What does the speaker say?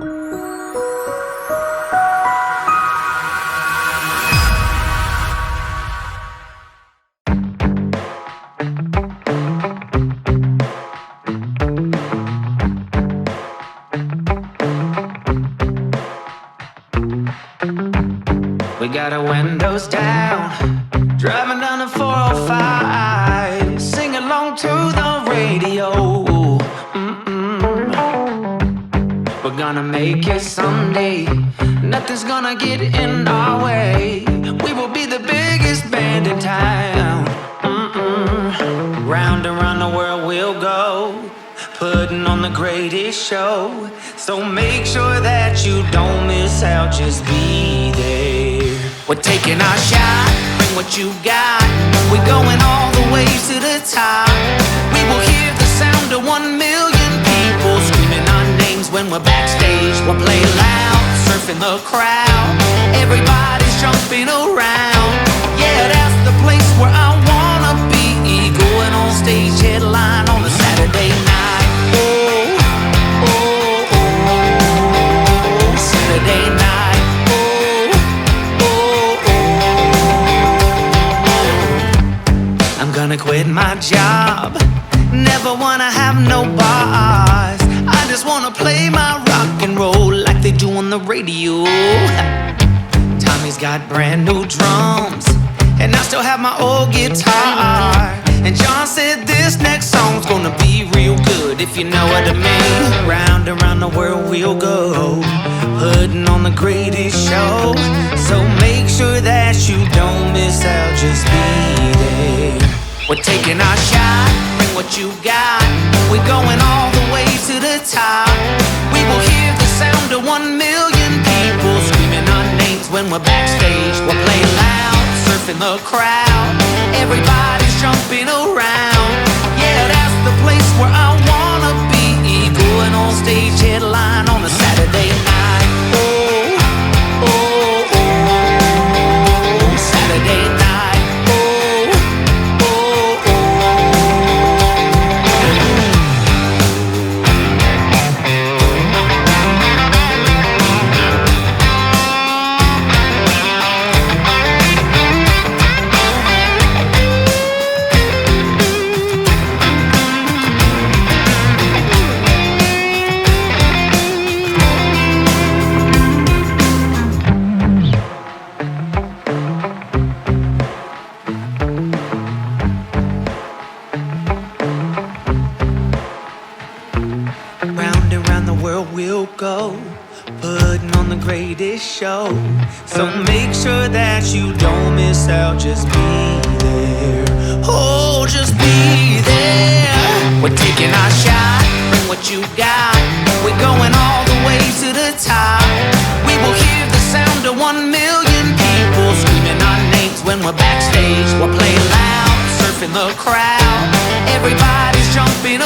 We got our windows down, driving down the 405, sing along to the radio. We're gonna make it someday, nothing's gonna get in our way. We will be the biggest band in town. Round and round the world we'll go, putting on the greatest show. So make sure that you don't miss out, just be there. We're taking our shot, bring what you got. We're going all the way to the top. We will hear the sound of 1 million people screaming our names when we're backstage. We'll play loud, surfing the crowd. Everybody's jumping around. Yeah, that's the place where I wanna be. Going on stage, headline on a Saturday night. Oh, oh, oh, Saturday night. Oh, oh, oh. I'm gonna quit my job, never wanna have no boss. I just wanna play my rock and roll like they do on the radio. Tommy's got brand new drums, and I still have my old guitar. And John said this next song's gonna be real good, if you know what I mean. Round and round the world we'll go, putting on the greatest show. So make sure that you don't miss out, just be there. We're taking our shot, bring what you got. We're going all the way to the top. We will hear the sound of 1 million people screaming our names when we're backstage. We'll play loud, surfing the crowd. Everybody's jumping around. Yeah, that's the place where I wanna be. Going on stage, headline on a Saturday night. Oh, oh, oh, Saturday night. Oh, oh, oh. Round and round the world we'll go, putting on the greatest show. So make sure that you don't miss out, just be there. Oh, just be there. We're taking our shot, bring what you got. We're going all the way to the top. We will hear the sound of 1 million people screaming our names when we're backstage. We'll play loud, surfing the crowd. Everybody's jumping